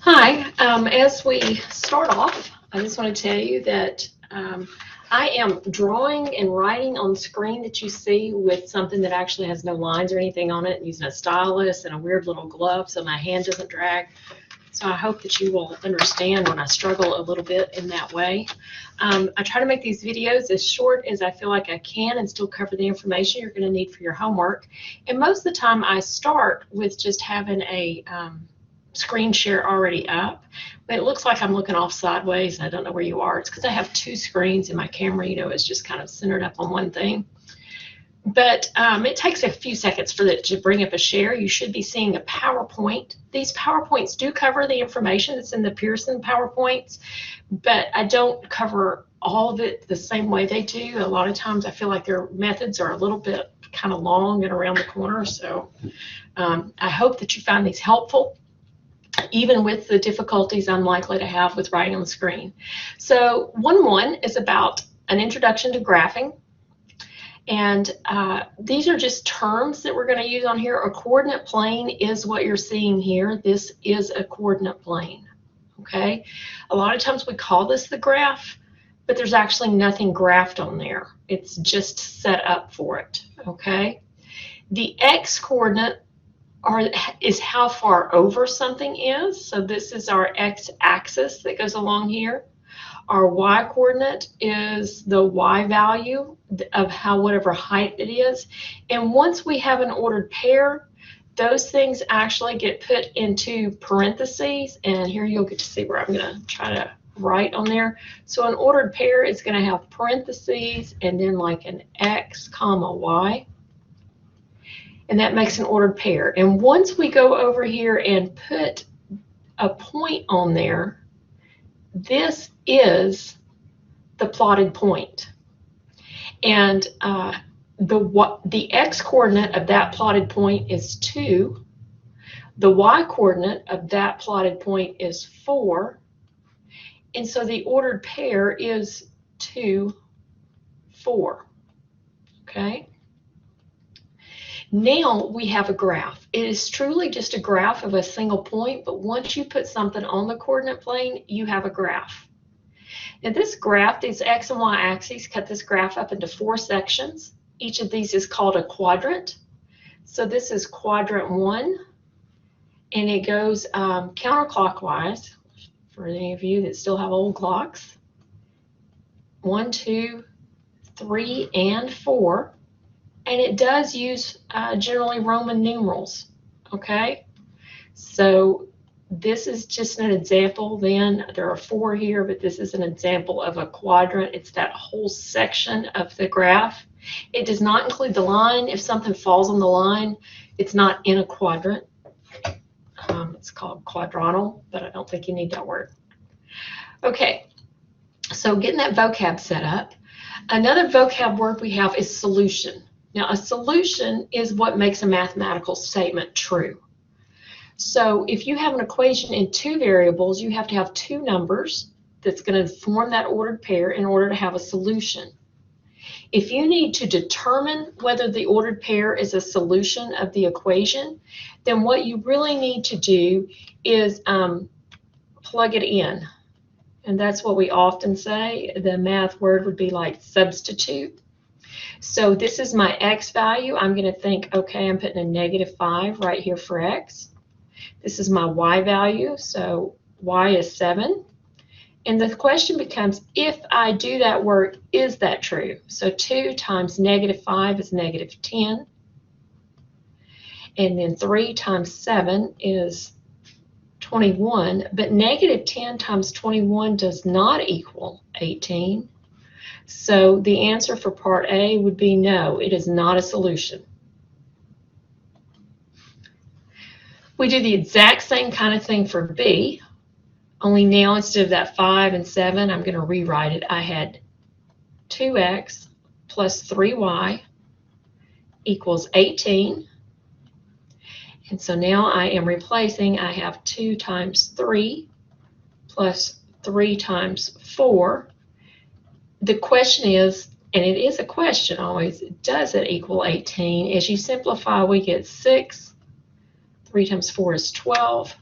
Hi, as we start off, I just want to tell you that I am drawing and writing on the screen that you see with something that actually has no lines or anything on it, using a stylus and a weird little glove so my hand doesn't drag. So I hope that you will understand when I struggle a little bit in that way. I try to make these videos as short as I feel like I can and still cover the information you're going to need for your homework. And most of the time I start with just having a screen share already up, but it looks like I'm looking off sideways and I don't know where you are. It's because I have two screens and my camera, is just kind of centered up on one thing. But it takes a few seconds for it to bring up a share. You should be seeing a PowerPoint. These PowerPoints do cover the information that's in the Pearson PowerPoints, but I don't cover all of it the same way they do. A lot of times I feel like their methods are a little bit kind of long and around the corner. So I hope that you find these helpful, even with the difficulties I'm likely to have with writing on the screen. So 1.1 is about an introduction to graphing. And these are just terms that we're going to use on here. A coordinate plane is what you're seeing here. This is a coordinate plane, okay? A lot of times we call this the graph, but there's actually nothing graphed on there. It's just set up for it, okay? The x-coordinate is how far over something is. So this is our x-axis that goes along here. Our y-coordinate is the y value of whatever height it is. And once we have an ordered pair, those things actually get put into parentheses. And here you'll get to see where I'm going to try to write on there. So an ordered pair is going to have parentheses and then like an x comma y. And that makes an ordered pair. And once we go over here and put a point on there, this is the plotted point. And the x-coordinate of that plotted point is 2. The y-coordinate of that plotted point is 4. And so the ordered pair is 2, 4. Okay? Now we have a graph. It is truly just a graph of a single point, but once you put something on the coordinate plane, you have a graph. Now this graph, these x and y axes, cut this graph up into 4 sections. Each of these is called a quadrant. So this is quadrant 1, and it goes counterclockwise, for any of you that still have old clocks. 1, 2, 3, and 4. And it does use generally Roman numerals, okay? So this is just an example then. There are 4 here, but this is an example of a quadrant. It's that whole section of the graph. It does not include the line. If something falls on the line, it's not in a quadrant. It's called quadrantal, but I don't think you need that word. Okay, so getting that vocab set up. Another vocab word we have is solution. Now, a solution is what makes a mathematical statement true. So if you have an equation in 2 variables, you have to have 2 numbers that's going to form that ordered pair in order to have a solution. If you need to determine whether the ordered pair is a solution of the equation, then what you really need to do is plug it in. And that's what we often say. The math word would be like substitute. So this is my x value. I'm going to think, okay, I'm putting a -5 right here for x. This is my y value, so y is 7. And the question becomes, if I do that work, is that true? So 2 times -5 is -10. And then 3 times 7 is 21. But -10 times 21 does not equal 18. So the answer for part A would be no, it is not a solution. We do the exact same kind of thing for B, only now instead of that 5 and 7, I'm going to rewrite it. I had 2x plus 3y equals 18. And so now I am replacing, I have 2 times 3 plus 3 times 4. The question is, and it is a question always, does it equal 18? As you simplify, we get 6. 3 times 4 is 12.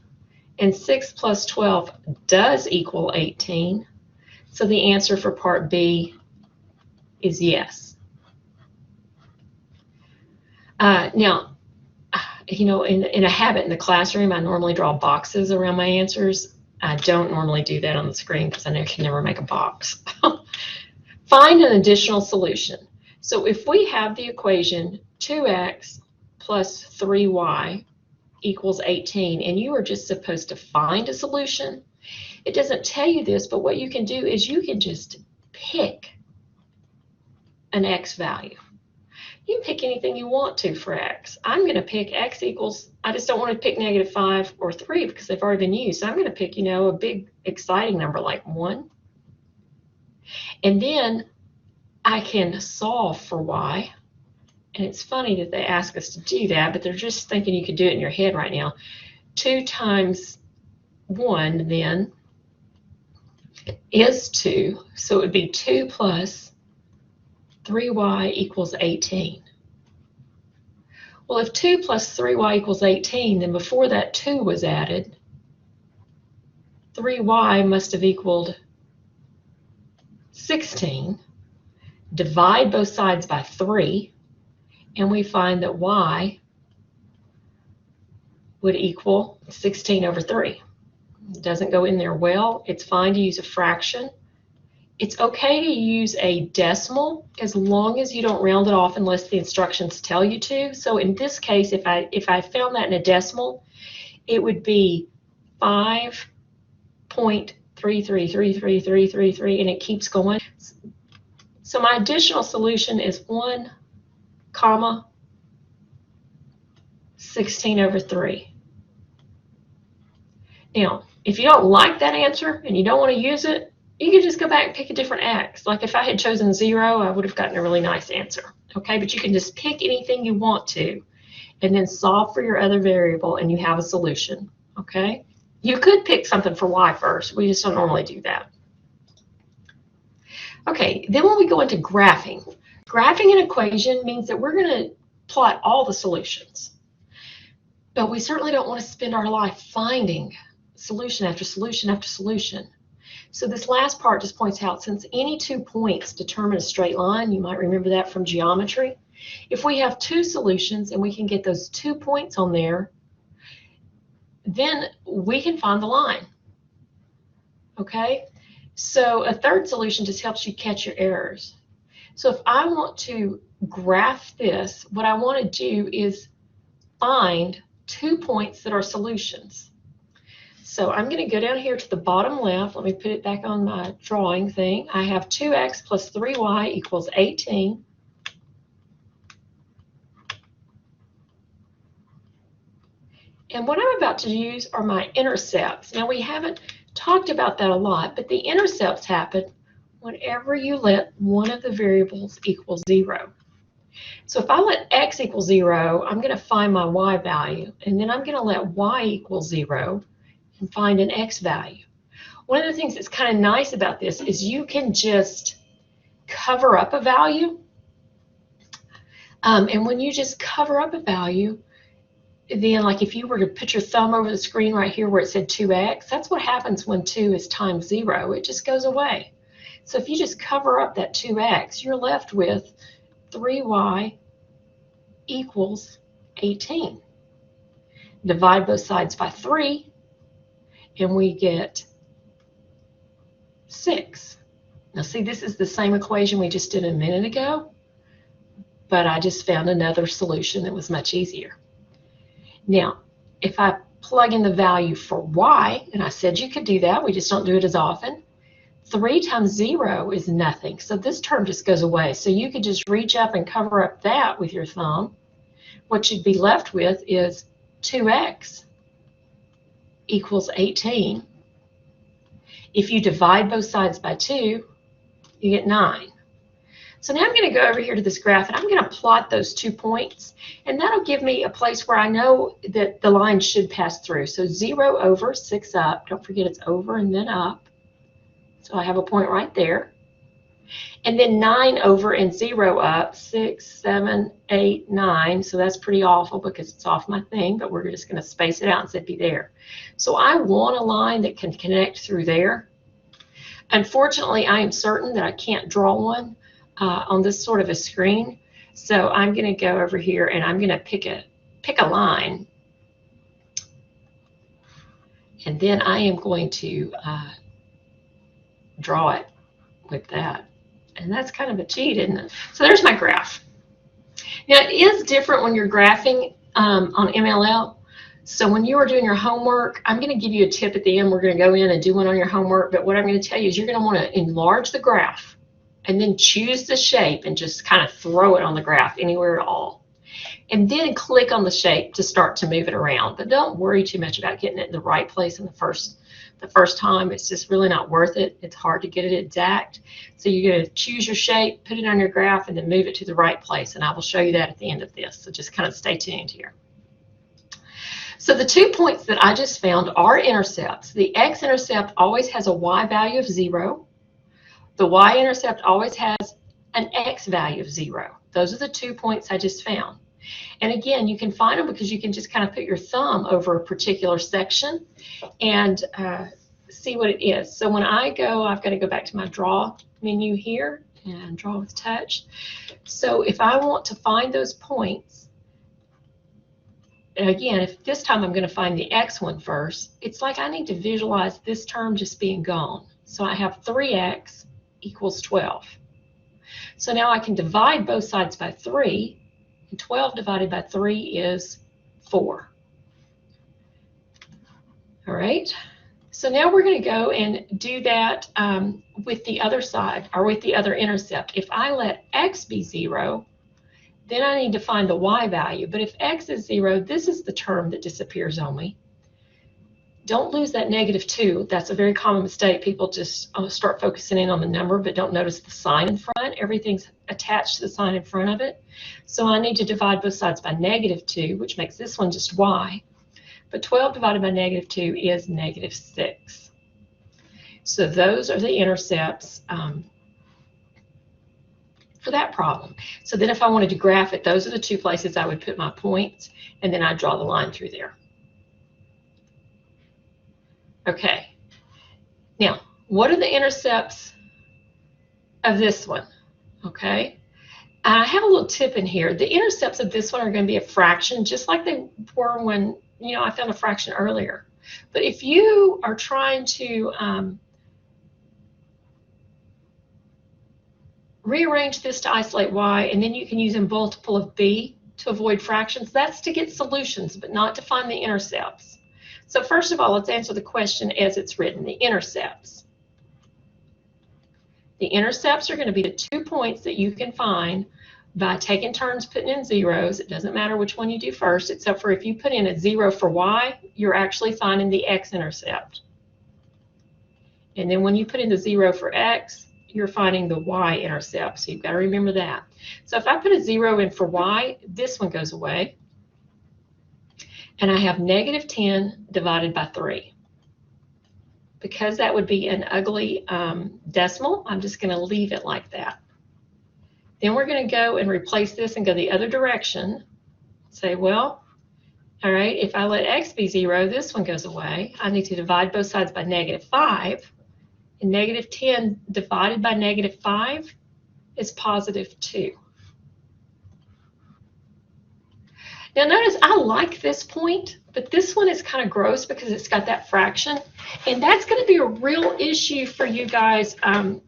And 6 plus 12 does equal 18. So the answer for part B is yes. Now, you know, in a habit in the classroom, I normally draw boxes around my answers. I don't normally do that on the screen because I know you can never make a box. Find an additional solution. So if we have the equation 2x plus 3y equals 18, and you are just supposed to find a solution, it doesn't tell you this, but what you can do is you can just pick an x value. You can pick anything you want to for x. I'm going to pick x equals, I just don't want to pick -5 or 3 because they've already been used. So I'm going to pick, you know, a big exciting number like 1. And then I can solve for y. And it's funny that they ask us to do that, but they're just thinking you could do it in your head right now. 2 times 1 then is 2. So it would be 2 plus 3y equals 18. Well, if 2 plus 3y equals 18, then before that 2 was added, 3y must have equaled 16. Divide both sides by 3, and we find that y would equal 16 over 3. It doesn't go in there well. It's fine to use a fraction. It's okay to use a decimal as long as you don't round it off unless the instructions tell you to. So in this case, if I found that in a decimal, it would be 5.333333, and it keeps going. So my additional solution is 1, 16 over 3. Now, if you don't like that answer and you don't want to use it, you can just go back and pick a different x. Like if I had chosen 0, I would have gotten a really nice answer. Okay, but you can just pick anything you want to and then solve for your other variable and you have a solution. Okay, you could pick something for y first. We just don't normally do that. Okay, then when we go into graphing an equation means that we're going to plot all the solutions. But we certainly don't want to spend our life finding solution after solution after solution. So this last part just points out, since any 2 points determine a straight line, you might remember that from geometry. If we have 2 solutions and we can get those 2 points on there, then we can find the line. Okay? So a third solution just helps you catch your errors. So if I want to graph this, what I want to do is find 2 points that are solutions. So I'm going to go down here to the bottom left. Let me put it back on my drawing thing. I have 2x plus 3y equals 18. And what I'm about to use are my intercepts. Now, we haven't talked about that a lot, but the intercepts happen whenever you let one of the variables equal 0. So if I let x equal 0, I'm going to find my y value, and then I'm going to let y equal 0 and find an x value. One of the things that's kind of nice about this is you can just cover up a value. And when you just cover up a value, then like if you were to put your thumb over the screen right here where it said 2x, that's what happens when 2 is times 0. It just goes away. So if you just cover up that 2x, you're left with 3y equals 18. Divide both sides by 3, and we get 6. Now see, this is the same equation we just did a minute ago, but I just found another solution that was much easier. Now, if I plug in the value for y, and I said you could do that, we just don't do it as often, 3 times 0 is nothing. So this term just goes away. So you could just reach up and cover up that with your thumb. What you'd be left with is 2x equals 18. If you divide both sides by 2, you get 9. So now I'm going to go over here to this graph, and I'm going to plot those 2 points, and that'll give me a place where I know that the line should pass through. So 0 over, 6 up. Don't forget it's over and then up. So I have a point right there. And then 9 over and 0 up, 6, 7, 8, 9. So that's pretty awful because it's off my thing, but we're just going to space it out and say be there. So I want a line that can connect through there. Unfortunately, I am certain that I can't draw one on this sort of a screen. So I'm going to go over here and I'm going to pick a line. And then I am going to draw it with that. And that's kind of a cheat, isn't it? So there's my graph. Now, it is different when you're graphing on MLL. So when you are doing your homework, I'm going to give you a tip at the end. We're going to go in and do one on your homework. But what I'm going to tell you is you're going to want to enlarge the graph and then choose the shape and just kind of throw it on the graph anywhere at all. And then click on the shape to start to move it around. But don't worry too much about getting it in the right place in the first time. It's just really not worth it. It's hard to get it exact. So you're going to choose your shape, put it on your graph, and then move it to the right place. And I will show you that at the end of this. So just kind of stay tuned here. So the 2 points that I just found are intercepts. The x-intercept always has a y value of 0. The y-intercept always has an x value of 0. Those are the 2 points I just found. And again, you can find them because you can just kind of put your thumb over a particular section and see what it is. So when I go, I've got to go back to my draw menu here and draw with touch. So if I want to find those points, and again, if this time I'm going to find the x one first, it's like I need to visualize this term just being gone. So I have 3x equals 12. So now I can divide both sides by 3. 12 divided by 3 is 4. All right, so now we're going to go and do that with the other side, or with the other intercept. If I let x be 0, then I need to find the y value. But if x is 0, this is the term that disappears on me. Don't lose that -2. That's a very common mistake. People just start focusing in on the number but don't notice the sign in front. Everything's attached to the sign in front of it. So I need to divide both sides by -2, which makes this one just y. But 12 divided by -2 is -6. So those are the intercepts for that problem. So then if I wanted to graph it, those are the 2 places I would put my points, and then I'd draw the line through there. Okay, now what are the intercepts of this one? Okay, I have a little tip in here. The intercepts of this one are going to be a fraction, just like they were when, you know, I found a fraction earlier. But if you are trying to rearrange this to isolate y, and then you can use a multiple of b to avoid fractions, that's to get solutions, but not to find the intercepts. So first of all, let's answer the question as it's written, the intercepts. The intercepts are going to be the 2 points that you can find by taking turns putting in zeros. It doesn't matter which one you do first, except for if you put in a 0 for y, you're actually finding the x-intercept. And then when you put in the 0 for x, you're finding the y-intercept. So you've got to remember that. So if I put a 0 in for y, this one goes away. And I have -10 divided by 3. Because that would be an ugly decimal, I'm just going to leave it like that. Then we're going to go and replace this and go the other direction. Say, well, all right, if I let x be 0, this one goes away. I need to divide both sides by -5. And -10 divided by -5 is +2. Now notice I like this point, but this one is kind of gross because it's got that fraction. And that's going to be a real issue for you guys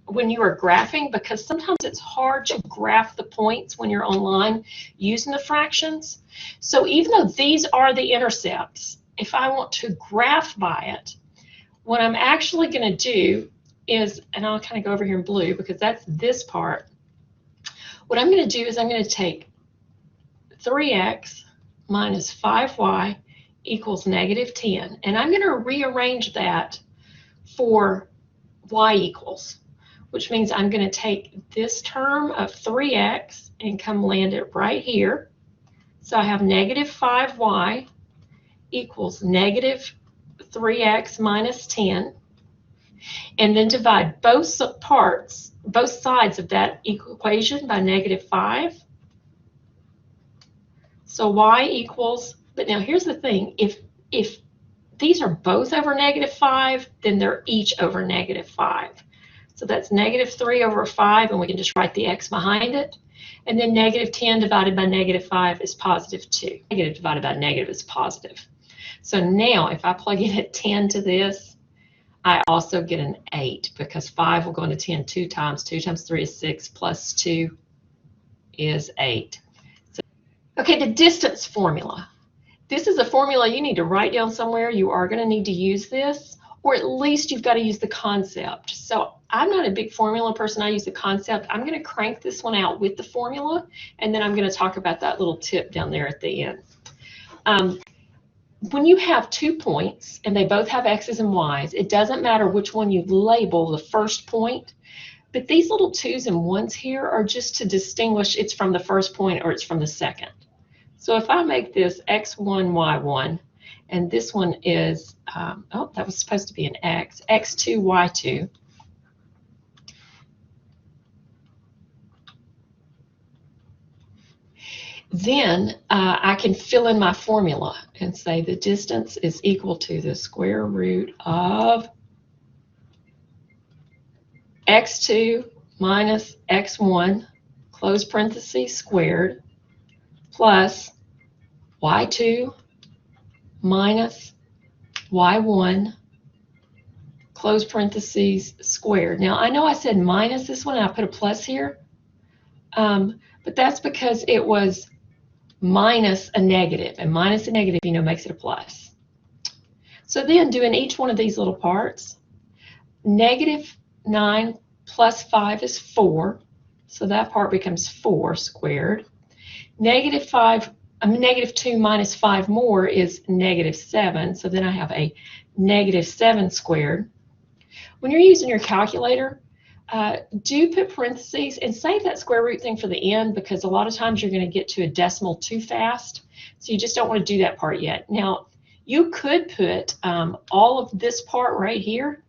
when you are graphing, because sometimes it's hard to graph the points when you're online using the fractions. So even though these are the intercepts, if I want to graph by it, what I'm actually going to do is, and I'll kind of go over here in blue because that's this part. What I'm going to do is I'm going to take 3x minus 5y equals -10. And I'm going to rearrange that for y equals, which means I'm going to take this term of 3x and come land it right here. So I have -5y equals -3x minus 10. And then divide both parts both sides of that equation by -5. So y equals, but now here's the thing, if these are both over -5, then they're each over -5. So that's -3 over 5, and we can just write the x behind it. And then -10 divided by -5 is +2. Negative divided by negative is positive. So now if I plug in a 10 to this, I also get an 8, because 5 will go into 10 2 times. 2 times 3 is 6, plus 2 is 8. So, okay, the distance formula. This is a formula you need to write down somewhere. You are going to need to use this, or at least you've got to use the concept. So I'm not a big formula person. I use the concept. I'm going to crank this one out with the formula, and then I'm going to talk about that little tip down there at the end. When you have 2 points and they both have x's and y's, it doesn't matter which one you label the first point, but these little 2's and 1's here are just to distinguish it's from the first point or it's from the second. So if I make this x1, y1, and this one is, oh, that was supposed to be an x, x2, y2. Then I can fill in my formula and say the distance is equal to the square root of x2 minus x1, close parentheses, squared, plus y2 minus y1, close parentheses, squared. Now, I know I said minus this one, and I put a plus here, but that's because it was minus a negative, and minus a negative, you know, makes it a plus. So then doing each one of these little parts, -9 plus 5 is 4, so that part becomes 4 squared. -2 minus 5 more is -7, so then I have a -7 squared. When you're using your calculator, do put parentheses and save that square root thing for the end, because a lot of times you're going to get to a decimal too fast, so you just don't want to do that part yet. Now, you could put all of this part right here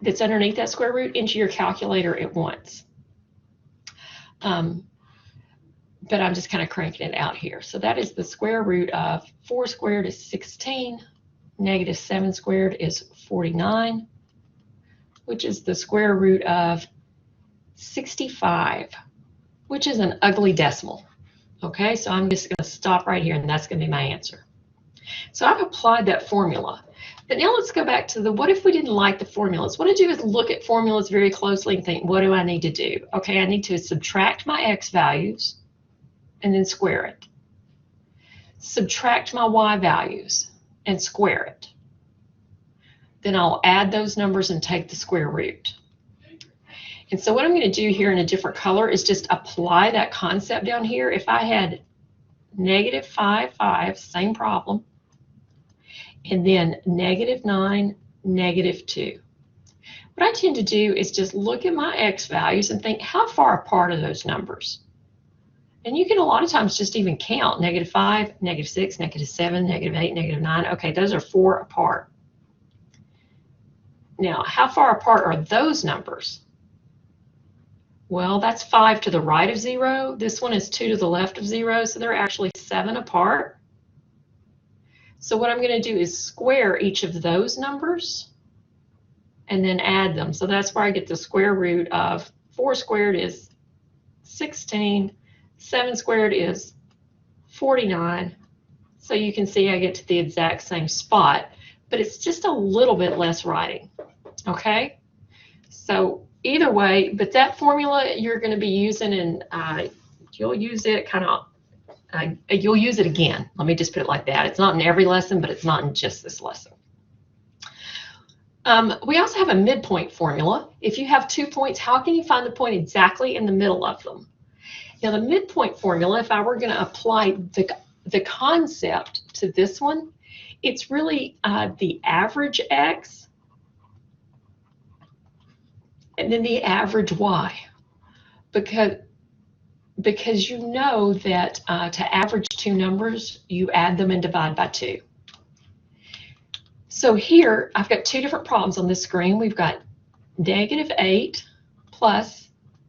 that's underneath that square root into your calculator at once. But I'm just kind of cranking it out here. So that is the square root of 4 squared is 16, -7 squared is 49, which is the square root of 65, which is an ugly decimal. Okay, so I'm just going to stop right here, and that's going to be my answer. So I've applied that formula. But now let's go back to the what if we didn't like the formulas. What I do is look at formulas very closely and think, what do I need to do? Okay, I need to subtract my x values and then square it. Subtract my y values and square it. Then I'll add those numbers and take the square root. And so what I'm going to do here in a different color is just apply that concept down here. If I had -5, 5, same problem, and then -9, -2. What I tend to do is just look at my x values and think, how far apart are those numbers? And you can a lot of times just even count -5, -6, -7, -8, -9. Okay, those are 4 apart. Now, how far apart are those numbers? Well, that's 5 to the right of 0. This one is 2 to the left of 0, so they're actually 7 apart. So what I'm going to do is square each of those numbers and then add them. So that's where I get the square root of 4 squared is 16, 7 squared is 49. So you can see I get to the exact same spot, but it's just a little bit less writing. Okay? So either way, but that formula you're going to be using, and you'll use it kind of, you'll use it again. Let me just put it like that. It's not in every lesson, but it's not in just this lesson. We also have a midpoint formula. If you have 2 points, how can you find the point exactly in the middle of them? Now, the midpoint formula, if I were going to apply the concept to this one, it's really the average x and then the average y, because you know that to average 2 numbers, you add them and divide by 2. So here, I've got 2 different problems on this screen. We've got negative 8 plus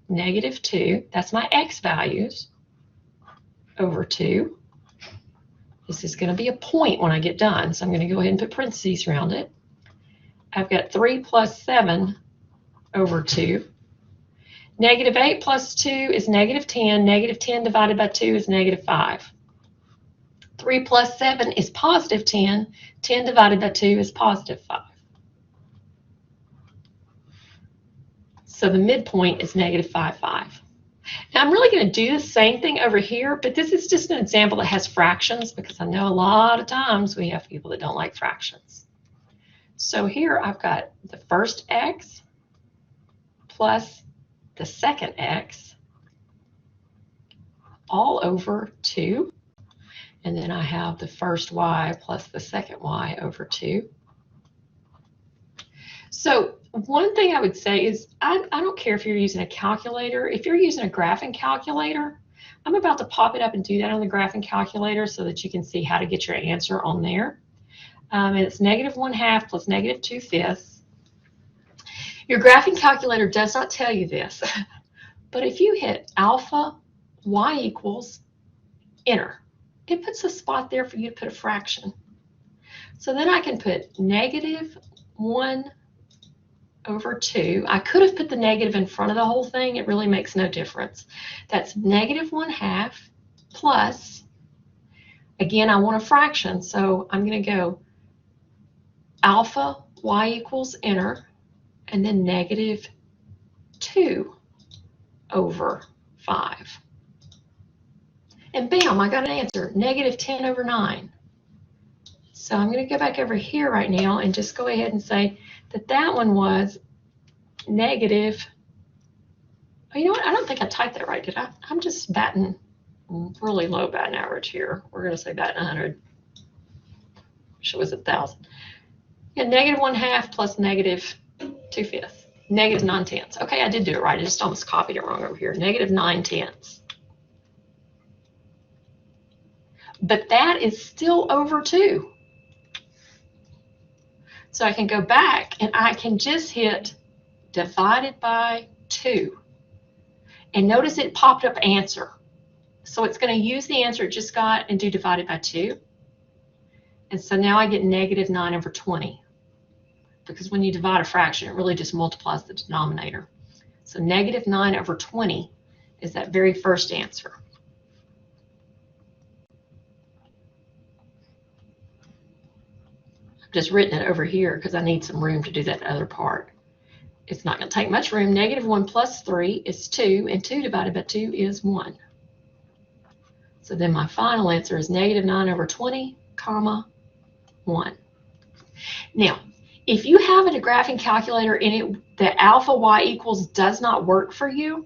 negative 2, that's my x values, over 2. This is going to be a point when I get done, so I'm going to go ahead and put parentheses around it. I've got 3 plus 7 over 2. Negative 8 plus 2 is negative 10. Negative 10 divided by 2 is negative 5. 3 plus 7 is positive 10. 10 divided by 2 is positive 5. So the midpoint is negative 5, 5. Now I'm really going to do the same thing over here, but this is just an example that has fractions because I know a lot of times we have people that don't like fractions. So here I've got the first x plus the second x all over 2. And then I have the first y plus the second y over 2. So one thing I would say is I don't care if you're using a calculator. If you're using a graphing calculator, I'm about to pop it up and do that on the graphing calculator so that you can see how to get your answer on there. And it's negative 1/2 plus negative 2/5. Your graphing calculator does not tell you this, but if you hit alpha y equals enter, it puts a spot there for you to put a fraction. So then I can put negative 1 over 2. I could have put the negative in front of the whole thing. It really makes no difference. That's negative 1/2 plus, again, I want a fraction, so I'm going to go alpha y equals enter, and then negative 2 over 5. And bam, I got an answer, negative 10 over 9. So I'm going to go back over here right now and just go ahead and say that that one was negative, oh, you know what, I don't think I typed that right, did I? I'm just batting really low batting average here. We're going to say batting 100. Wish it was 1,000. Yeah, negative 1/2 plus negative 2/5. Negative 9/10. Okay, I did do it right. I just almost copied it wrong over here. Negative 9/10. But that is still over 2. So I can go back and I can just hit divided by 2. And notice it popped up answer. So it's going to use the answer it just got and do divided by 2. And so now I get negative 9 over 20. Because when you divide a fraction, it really just multiplies the denominator. So negative 9 over 20 is that very first answer. I've just written it over here because I need some room to do that other part. It's not going to take much room. Negative 1 plus 3 is 2, and 2 divided by 2 is 1. So then my final answer is negative 9 over 20, comma, 1. Now, if you have a graphing calculator in it that alpha y equals does not work for you,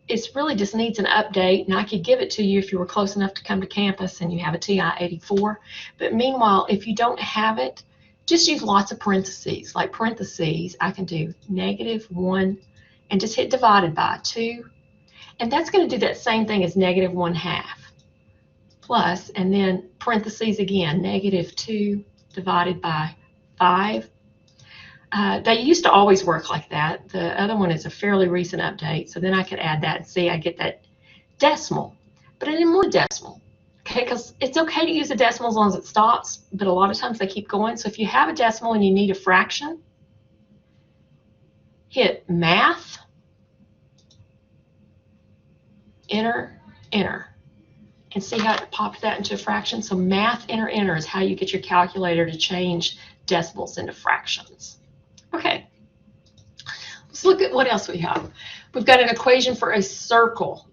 it really just needs an update, and I could give it to you if you were close enough to come to campus and you have a TI-84. But meanwhile, if you don't have it, just use lots of parentheses. Like parentheses, I can do negative 1 and just hit divided by 2. And that's going to do that same thing as negative 1/2 plus, and then parentheses again, negative 2 divided by 5. They used to always work like that. The other one is a fairly recent update, so then I could add that and see I get that decimal. But I didn't want a decimal, okay, because it's okay to use a decimal as long as it stops, but a lot of times they keep going. So if you have a decimal and you need a fraction, hit math, enter, enter, and see how it popped that into a fraction. So math, enter, enter is how you get your calculator to change decimals into fractions. Okay, let's look at what else we have. We've got an equation for a circle.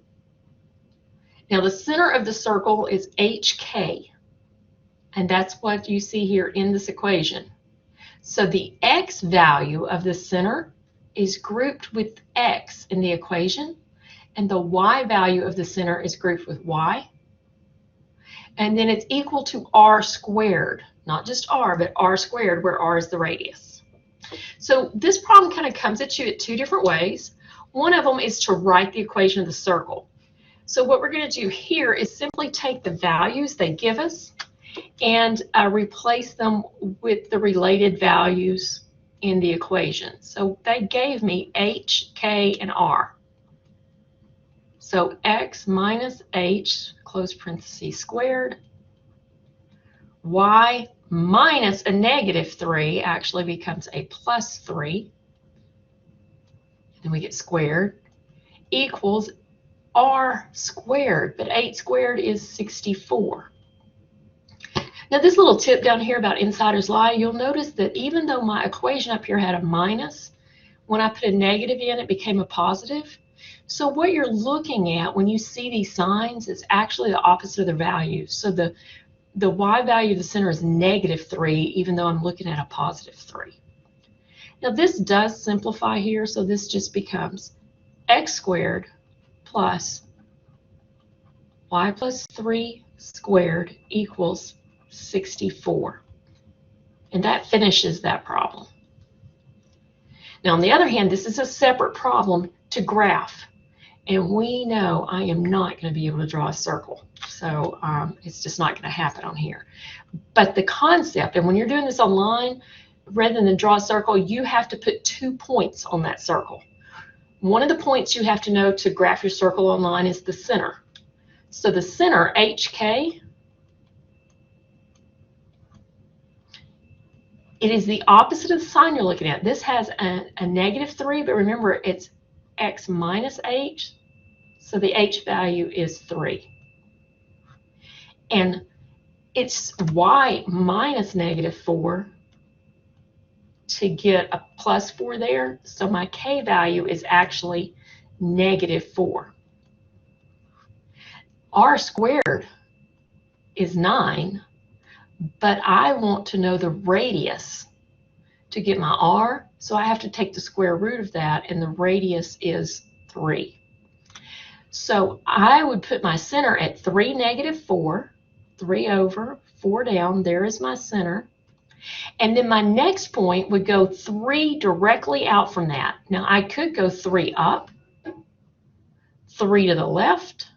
Now the center of the circle is HK, and that's what you see here in this equation. So the X value of the center is grouped with X in the equation, and the Y value of the center is grouped with Y. And then it's equal to R squared, not just R, but R squared, where R is the radius. So this problem kind of comes at you at two different ways. One of them is to write the equation of the circle. So what we're going to do here is simply take the values they give us and replace them with the related values in the equation. So they gave me h, k, and r. So x minus h, close parentheses, squared, y minus a negative 3 actually becomes a plus 3. Then we get squared, equals r squared, but 8 squared is 64. Now this little tip down here about insider's lie, you'll notice that even though my equation up here had a minus, when I put a negative in, it became a positive. So what you're looking at when you see these signs is actually the opposite of their values. So the y value of the center is negative 3, even though I'm looking at a positive 3. Now this does simplify here, so this just becomes x squared plus y plus 3 squared equals 64. And that finishes that problem. Now, on the other hand, this is a separate problem to graph. And we know I am not going to be able to draw a circle. So it's just not going to happen on here. But the concept, and when you're doing this online, rather than draw a circle, you have to put 2 points on that circle. One of the points you have to know to graph your circle online is the center. So the center, HK, it is the opposite of the sign you're looking at. This has a negative 3, but remember it's x minus h, so the h value is 3. And it's y minus negative 4 to get a plus 4 there, so my k value is actually negative 4. R squared is 9, but I want to know the radius to get my r, so I have to take the square root of that, and the radius is 3. So I would put my center at 3, negative 4, 3 over, 4 down, there is my center. And then my next point would go 3 directly out from that. Now I could go 3 up, 3 to the left,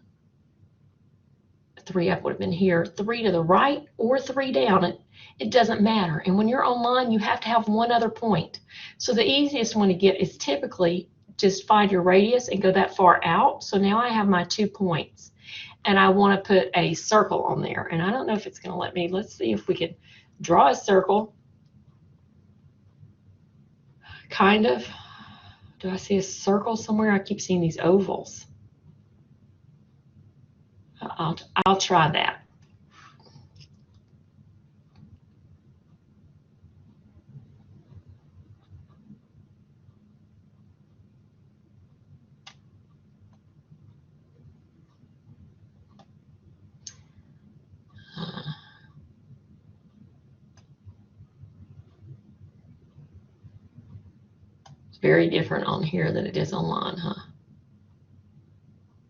3 up would have been here, 3 to the right, or 3 down. It doesn't matter. And when you're online, you have to have one other point. So the easiest one to get is typically just find your radius and go that far out. So now I have my 2 points. And I want to put a circle on there. And I don't know if it's going to let me. Let's see if we can draw a circle. Kind of. Do I see a circle somewhere? I keep seeing these ovals. I'll try that. It's very different on here than it is online, huh?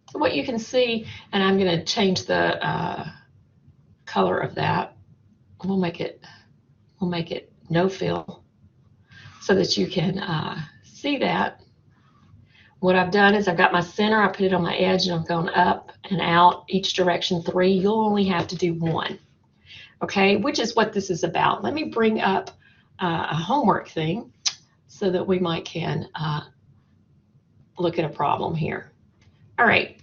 So what you can see, and I'm going to change the color of that. We'll make it no fill so that you can see that. What I've done is I've got my center, I put it on my edge, and I've gone up and out each direction 3. You'll only have to do 1, okay, which is what this is about. Let me bring up a homework thing so that we can look at a problem here. All right,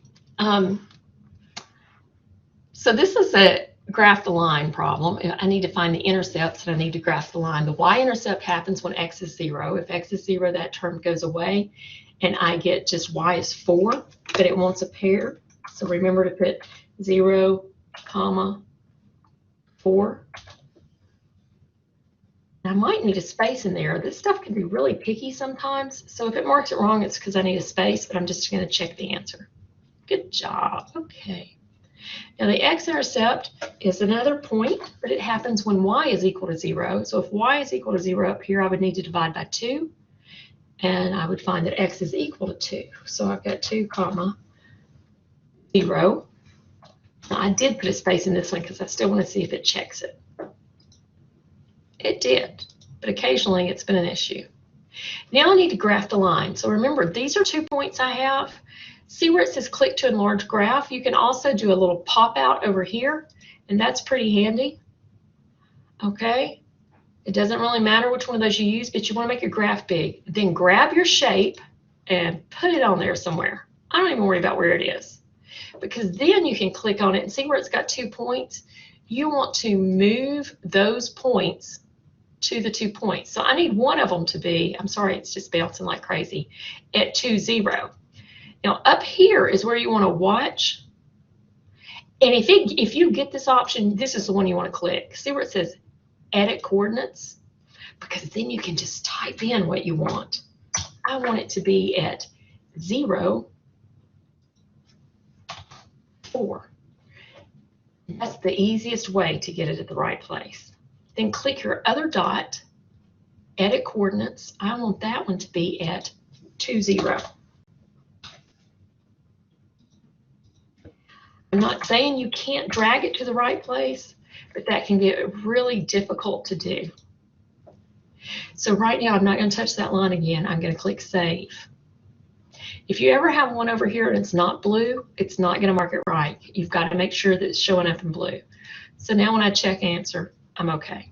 so this is a graph the line problem. I need to find the intercepts, and I need to graph the line. The y-intercept happens when x is 0. If x is 0, that term goes away, and I get just y is 4, but it wants a pair. So remember to put 0, 4. I might need a space in there. This stuff can be really picky sometimes. So if it marks it wrong, it's because I need a space, but I'm just going to check the answer. Good job. Okay. Now the x-intercept is another point, but it happens when y is equal to 0. So if y is equal to 0 up here, I would need to divide by 2. And I would find that x is equal to 2. So I've got 2, 0. Now I did put a space in this one because I still want to see if it checks it. It did, but occasionally it's been an issue. Now I need to graph the line. So remember, these are 2 points I have. See where it says click to enlarge graph? You can also do a little pop out over here, and that's pretty handy. Okay. It doesn't really matter which one of those you use, but you want to make your graph big. Then grab your shape and put it on there somewhere. I don't even worry about where it is, because then you can click on it and see where it's got 2 points. You want to move those points to the 2 points. So I need one of them to be, I'm sorry, it's just bouncing like crazy, at 2, 0. Now up here is where you want to watch. And if you get this option, this is the one you want to click. See where it says edit coordinates? Because then you can just type in what you want. I want it to be at 0, 4. That's the easiest way to get it at the right place. Then click your other dot, edit coordinates. I want that one to be at 2, 0. I'm not saying you can't drag it to the right place, but that can get really difficult to do. So right now, I'm not going to touch that line again. I'm going to click Save. If you ever have one over here and it's not blue, it's not going to mark it right. You've got to make sure that it's showing up in blue. So now when I check Answer, I'm okay.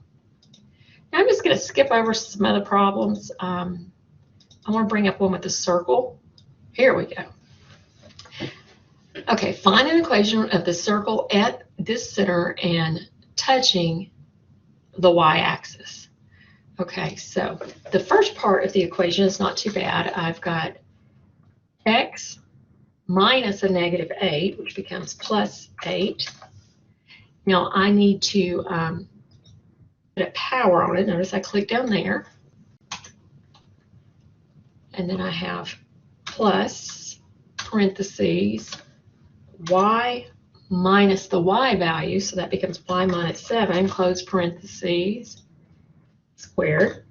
Now I'm just going to skip over some other problems. I want to bring up one with the circle. Here we go. Okay, find an equation of the circle at this center and touching the y-axis. Okay, so the first part of the equation is not too bad. I've got x minus a negative 8, which becomes plus 8. Now I need to put a power on it. Notice I click down there. And then I have plus parentheses y minus the y value, so that becomes y minus 7, close parentheses, squared,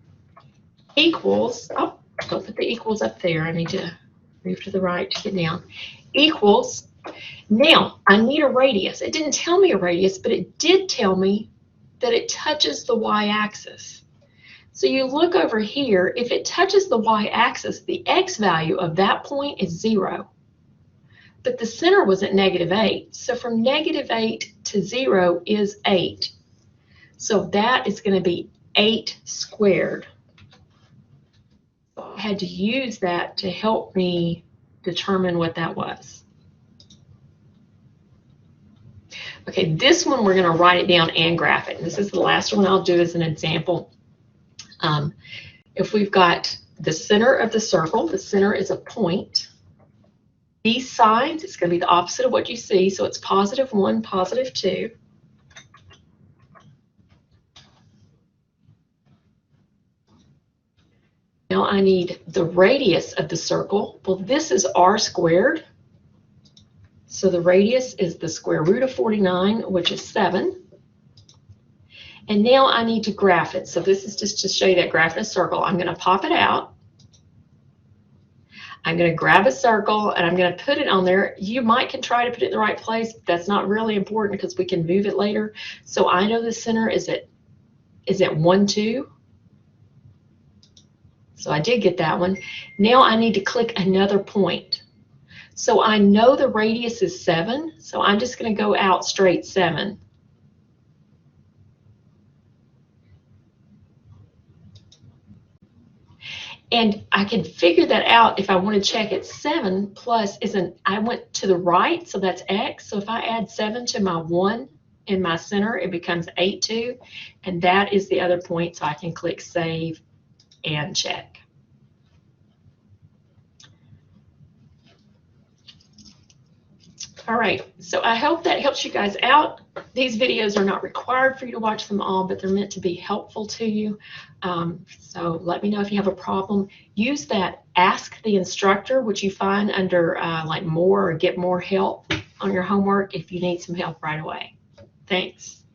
equals, oh, don't put the equals up there. I need to move to the right to get down. Equals, now I need a radius. It didn't tell me a radius, but it did tell me that it touches the y-axis. So you look over here, if it touches the y-axis, the x value of that point is 0. But the center was at negative 8. So from negative 8 to 0 is 8. So that is going to be 8 squared. I had to use that to help me determine what that was. Okay, this one we're going to write it down and graph it. This is the last one I'll do as an example. If we've got the center of the circle, the center is a point. These sides, it's going to be the opposite of what you see, so it's positive 1, positive 2. Now I need the radius of the circle. Well, this is r squared. So the radius is the square root of 49, which is 7. And now I need to graph it. So this is just to show you that graph in a circle. I'm going to pop it out. I'm going to grab a circle and I'm going to put it on there. You might can try to put it in the right place. But that's not really important because we can move it later. So I know the center is at 1, 2. So I did get that one. Now I need to click another point. So I know the radius is 7. So I'm just going to go out straight 7. And I can figure that out if I want to check it. 7 plus I went to the right, so that's x. So if I add 7 to my 1 in my center, it becomes 8, 2. And that is the other point, so I can click Save and check. All right, so I hope that helps you guys out. These videos are not required for you to watch them all, but they're meant to be helpful to you. So let me know if you have a problem. Use that Ask the Instructor, which you find under like More or Get More Help on your homework if you need some help right away. Thanks.